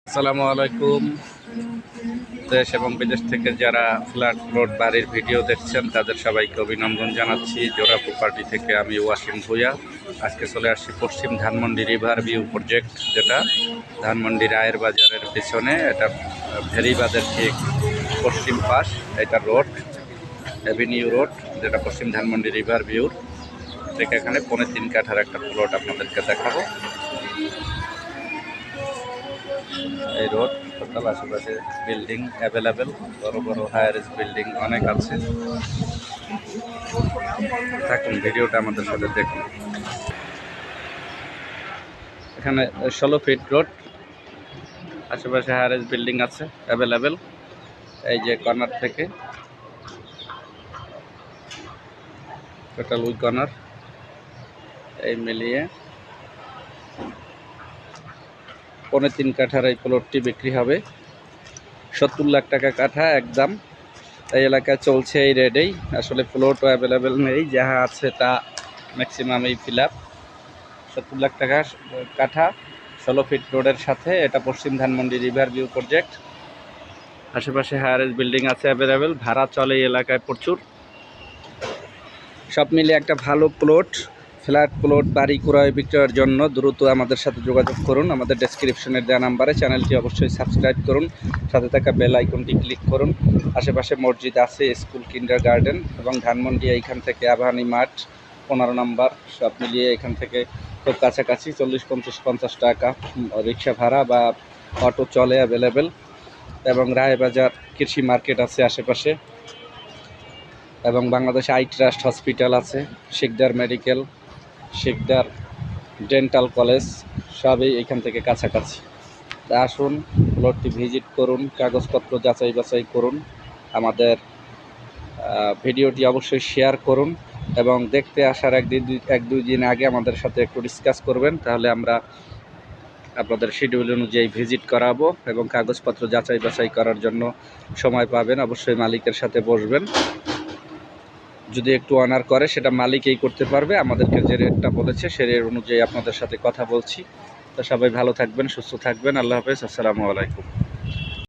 আসসালামু আলাইকুম। দেশ এবং বিদেশ থেকে যারা ফ্ল্যাট প্লট বাড়ির ভিডিও দেখছেন তাদের সবাইকে অভিনন্দন জানাচ্ছি। জোড়া প্রপার্টি থেকে আমি ওয়াসিম ভুঁইয়া। আজকে চলে আসছি পশ্চিম ধানমন্ডি রিভার ভিউ প্রজেক্ট, যেটা ধানমন্ডি রায়ের বাজারের পিছনে। এটা ভেরিবাদের ঠিক পশ্চিম পাশ। এটা রোড, অ্যাভিনিউ রোড, যেটা পশ্চিম ধানমন্ডি রিভার ভিউর ঠিক এখানে 3.5 কাঠার একটা প্লট আপনাদেরকে দেখাবো। এই রোড টোটাল আশেপাশে বিল্ডিং অ্যাভেলেবেল, বড় বড় হায়ার বিল্ডিং অনেক আছে। থাকুন, ভিডিওটা আমাদের সাথে দেখুন। এখানে 16 ফিট রোড, আশেপাশে হায়ার বিল্ডিং আছে অ্যাভেলেবেল। এই যে কর্নার থেকে টোটাল ওই কর্নার এই মিলিয়ে 3.5 কাঠার এই প্লটটি বিক্রি হবে 70 লাখ টাকা কাঠা একদম। এই এলাকায় চলছে এই রেটেই। আসলে প্লটও অ্যাভেলেবেল নেই, যাহা আছে তা ম্যাক্সিমামই ফিল আপ। 70 লাখ টাকা কাঠা 16 ফিট রোডের সাথে। এটা পশ্চিম ধানমন্ডি রিভার ভিউ প্রজেক্ট। আশেপাশে হায়ার বিল্ডিং আছে অ্যাভেলেবেল, ভাড়া চলে এই এলাকায় প্রচুর। সব মিলিয়ে একটা ভালো প্লট, ফ্ল্যাট প্লট বাড়ি ক্রয় বিক্রয়ের জন্য দ্রুত আমাদের সাথে যোগাযোগ করুন। আমাদের ডেসক্রিপশনের দেওয়া নাম্বারে। চ্যানেলটি অবশ্যই সাবস্ক্রাইব করুন, সাথে থাকা বেল আইকনটি ক্লিক করুন। আশেপাশে মসজিদ আছে, স্কুল, কিন্ডারগার্টেন এবং ধানমন্ডি এইখান থেকে আবাহনী মাঠ 15 নম্বর। সব মিলিয়ে এখান থেকে খুব কাছাকাছি 40-50 টাকা রিক্সা ভাড়া বা অটো চলে অ্যাভেলেবেল। এবং রায়বাজার কৃষি মার্কেট আছে আশেপাশে, এবং বাংলাদেশ আই ট্রাস্ট হসপিটাল আছে, Sikdar medical, Sikdar dental college সবই এখান থেকে কাছাকাছি। তা আসুন, প্লটটি ভিজিট করুন, কাগজপত্র যাচাই বাছাই করুন। আমাদের ভিডিওটি অবশ্যই শেয়ার করুন এবং দেখতে আসার এক দুই দিন আগে আমাদের সাথে একটু ডিসকাস করবেন, তাহলে আমরা আপনাদের শিডিউল অনুযায়ী ভিজিট করাবো এবং কাগজপত্র যাচাই বাছাই করার জন্য সময় পাবেন। অবশ্যই মালিকের সাথে বসবেন। যদি একটু অনার করে সেটা মালিকই করতে পারবে। আমাদেরকে যে রেটটা বলেছে সে রেট অনুযায়ী আপনাদের সাথে কথা বলছি। তো সবাই ভালো থাকবেন, সুস্থ থাকবেন। আল্লাহ হাফেজ, আসসালামু আলাইকুম।